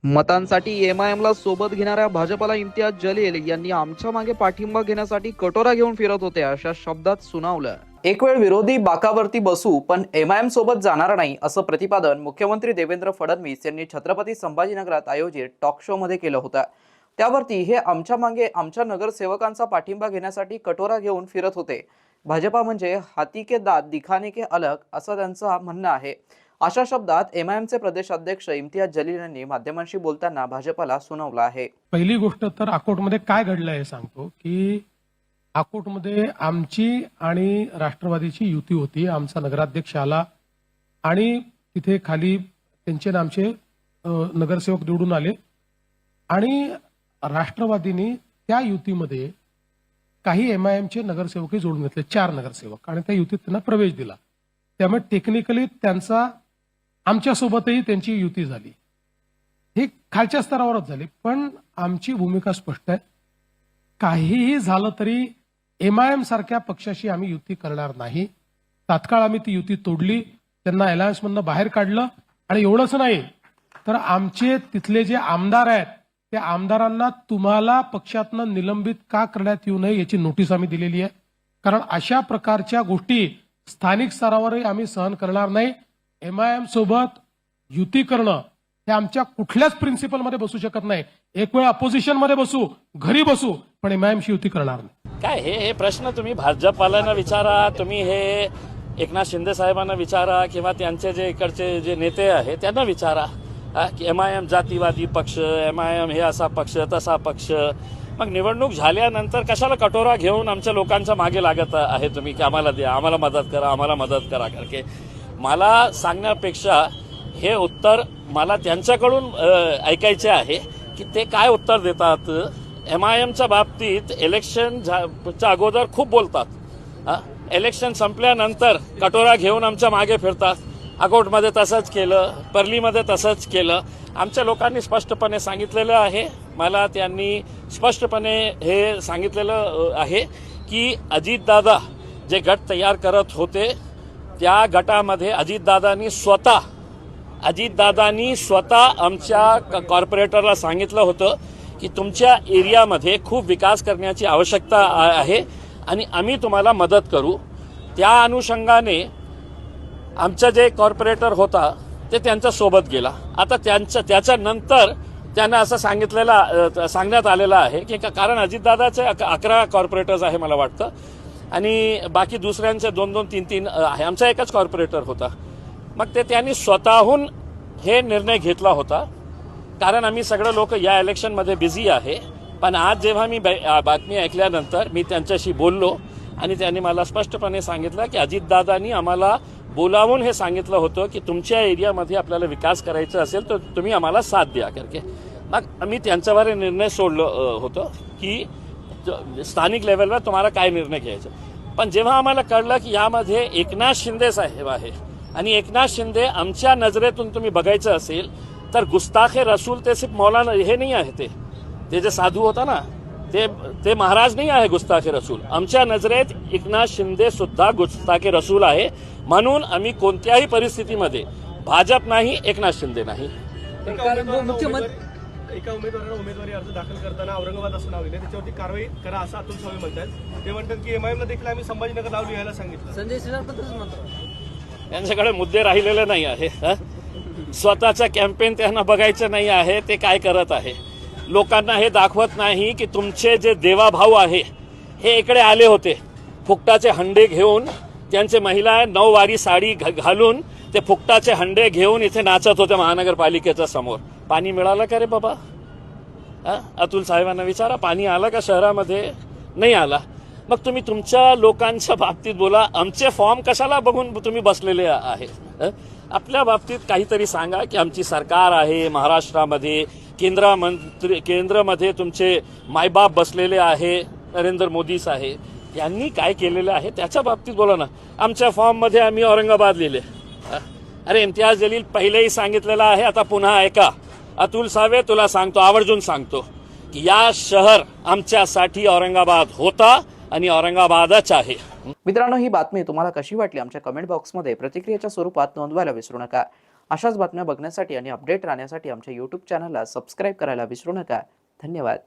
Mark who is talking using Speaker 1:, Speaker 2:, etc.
Speaker 1: मतांसाठी एमआयएमला सोबत घेणाऱ्या भाजपला इम्तियाज जलील यांनी आमच्या मागे पाठिंबा घेण्यासाठी कटोरा घेऊन फिरत होते अशा शब्दात सुनावलं। एक वेळ विरोधी बाकावरती बसू पण एमआयएम सोबत जाणार नाही असं प्रतिपादन मुख्यमंत्री देवेंद्र फडणवीस यांनी छत्रपती संभाजीनगरात आयोजित टॉक शो मध्ये केलं होतं। त्यावरती हे आमच्या मागे आमच्या नगरसेवकांचा पाठिंबा घेण्यासाठी कटोरा घेऊन फिरत होते। भाजपा म्हणजे हाती के दात दिखाने के अलग असं त्यांचं म्हणणं आहे। अशा शब्दात एमआयएमचे प्रदेशाध्यक्ष इम्तियाज जलील यांनी माध्यमांशी बोलताना भाजपला सुनावलं आहे।
Speaker 2: पहिली गोष्ट तर अकोटमध्ये काय घडलंय हे सांगतो की अकोटमध्ये आमची आणि राष्ट्रवादीची युती होती। आमचा नगराध्यक्ष आला आणि तिथे खाली त्यांचे आणि आमचे नगरसेवक निवडून आले आणि राष्ट्रवादीने त्या युतीमध्ये काही एमआयएमचे नगरसेवकही जोडून घेतले, 4 नगरसेवक, आणि त्या युतीत त्यांना प्रवेश दिला। त्यामुळे टेक्निकली त्यांचा आमच्यासोबतही त्यांची युती झाली। ही खालच्या स्तरावरच झाली, पण आमची भूमिका स्पष्ट आहे। काहीही झालं तरी एमआयएम सारख्या पक्षाशी आम्ही युती करणार नाही। तात्काळ आम्ही ती युती तोडली, त्यांना अलायन्स मधनं बाहेर काढलं, आणि एवढंच नाही तर आमचे तिथले जे आमदार आहेत त्या आमदारांना तुम्हाला पक्षातनं निलंबित का करण्यात येऊ नये याची नोटीस आम्ही दिलेली आहे। कारण अशा प्रकारच्या गोष्टी स्थानिक स्तरावरही आम्ही सहन करणार नाही। एमआयएम सोबत युती करणं हे आमच्या कुठल्याच प्रिन्सिपलमध्ये बसू शकत नाही। एक वेळ अपोजिशन मध्ये बसू, घरी बसू, पण एमआयएमशी युती करणार नाही।
Speaker 3: काय हे प्रश्न तुम्ही भाजपवाल्यांना विचारा, तुम्ही हे एकनाथ शिंदे साहेबांना विचारा, किंवा त्यांचे जे इकडचे जे नेते आहेत त्यांना विचारा की एमआयएम जातीवादी पक्ष, एमआयएम हे असा पक्ष तसा पक्ष। मग निवडणूक झाल्यानंतर कशाला कटोरा घेऊन आमच्या लोकांच्या मागे लागत आहे तुम्ही की आम्हाला द्या, आम्हाला मदत करा, आम्हाला मदत करा करके? मला सांगण्यापेक्षा हे उत्तर मला त्यांच्याकडून ऐकायचे आहे की ते काय उत्तर देतात। एमआयएमच्या बाबतीत इलेक्शनच्या अगोदर खूप बोलतात, इलेक्शन संपल्यानंतर कटोरा घेऊन आमच्या मागे फिरतात। अकोटमध्ये तसंच केलं, परलीमध्ये तसंच केलं। आमच्या लोकांनी स्पष्टपणे सांगितलेलं आहे, मला त्यांनी स्पष्टपणे हे सांगितलेलं आहे की अजितदादा जे गट तयार करत होते त्या गटामध्ये अजितदादांनी स्वतः आमच्या कॉर्पोरेटरला सांगितलं होतं की तुमच्या एरियामध्ये खूप विकास करण्याची आवश्यकता आहे आणि आम्ही तुम्हाला मदत करू। त्या अनुषंगाने आमचा जे कॉर्पोरेटर होता ते त्यांच्या सोबत गेला। आता त्याच्यानंतर त्यांना असं सांगण्यात आलेलं आहे की कारण अजितदादाचे 11 कॉर्पोरेटर्स आहे मला वाटतं, आणि बाकी दुसऱ्यांचे 2-2, 3-3 आहे। आमचा एकच कॉर्पोरेटर होता। मग त्यांनी स्वतःहून हे निर्णय घेतला होता, कारण आम्ही सगळे लोक या इलेक्शनमध्ये बिझी आहे। पण आज जेव्हा मी बातमी ऐकल्यानंतर मी त्यांच्याशी बोललो आणि त्यांनी मला स्पष्टपणे सांगितलं की अजितदादांनी आम्हाला बोलावून हे सांगितलं होतं की तुमच्या एरियामध्ये आपल्याला विकास करायचा असेल तर तुम्ही आम्हाला साथ द्या करके। मग आम्ही त्यांच्यावर निर्णय सोडलं होतं की स्थानिक लेवलवर तुम्हाला काय निर्णय घ्यायचा। पण जेव्हा आम्हाला कळलं की यामध्ये एकनाथ शिंदे साहेब आहे आणि एकनाथ शिंदे आमच्या नजरेतून तुम्ही बघायचं असेल तर गुस्ताखे रसूल ते सिर्फ मौलाना हे नाही आहे, ते जे साधू होता ना ते महाराज नाही आहे गुस्ताखे रसूल। आमच्या नजरेत एकनाथ शिंदे सुद्धा गुस्ताखे रसूल आहे, म्हणून आम्ही कोणत्याही परिस्थितीमध्ये भाजप नाही, एकनाथ शिंदे नाही।
Speaker 4: एका उमेदवाराला उमेदवारी अर्ज दाखल करताना औरंगाबाद असं नाव लिहिलं, त्याच्यावरती कारवाई करा असं अतुल सावे म्हणतात। ते म्हणतात की एमआयएमला देखील आम्ही संभाजीनगर नाव लिहायला सांगितलं।
Speaker 5: संजय सिन्हा पण तसंच म्हणतात,
Speaker 3: त्यांच्याकडे मुद्दे राहिलेले नाही आहे। स्वतःचा कॅम्पेन त्यांना बघायचं नाही आहे, ते काय करत आहे। लोकांना हे दाखवत नाही की तुमचे जे देवाभाऊ आहे हे इकडे आले होते फुकटाचे हंडे घेऊन, त्यांचे महिला 9 वारी साडी घालून ते फुकटाचे हंडे घेऊन इथे नाचत होते महानगरपालिकेच्या समोर। पाणी मिळालं का रे बाबा? अतुल साहेबांना विचारा, पाणी आलं का शहरामध्ये? नाही आला। मग तुम्ही तुमच्या लोकांच्या बाबतीत बोला, आमचे फॉर्म कशाला बघून तुम्ही बसलेले आहे? आपल्या बाबतीत काहीतरी सांगा की आमची सरकार आहे महाराष्ट्रामध्ये, केंद्रामध्ये तुमचे मायबाप बसलेले आहे, नरेंद्र मोदी साहेब, यांनी काय केलेलं आहे त्याच्या बाबतीत बोला ना। आमच्या फॉर्ममध्ये आम्ही औरंगाबाद लिहिले। अरे इम्तियाज जलील पहिलेही सांगितलेलं आहे, आता पुन्हा ऐका। अतुल सावे तुला सांगतो, आवर्जून सांगतो की या शहर आमच्यासाठी औरंगाबाद होता आणि औरंगाबादच आहे।
Speaker 1: मित्रांनो, ही बातमी तुम्हाला कशी वाटली आमच्या कमेंट बॉक्समध्ये प्रतिक्रियेच्या स्वरूपात नोंदवायला विसरू नका। अशाच बातम्या बघण्यासाठी आणि अपडेट राहण्यासाठी आमच्या यूट्यूब चॅनलला सबस्क्राईब करायला विसरू नका. धन्यवाद.